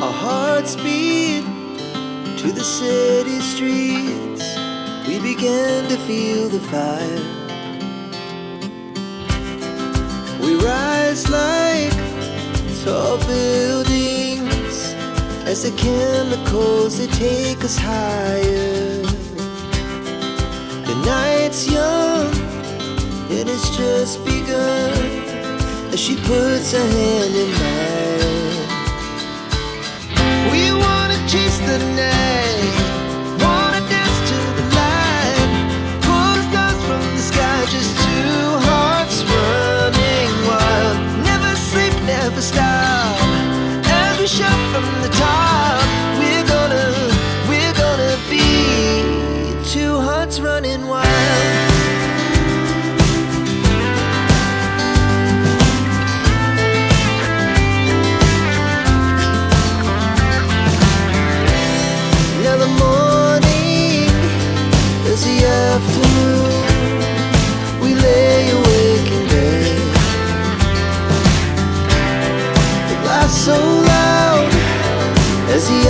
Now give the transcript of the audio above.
Our hearts beat to the city streets. We began to feel the fire. We rise like tall buildings as the chemicals, they take us higher. The night's young, it has just begun, as she puts her hand in mine. We wanna chase the night, wanna dance to the light, pull the stars from the sky, just two hearts running wild. Never sleep, never stop, as we shout from the top. We're gonna be two hearts running wild. Now the morning is the afternoon. We lay awake in bed. It laughs so loud as the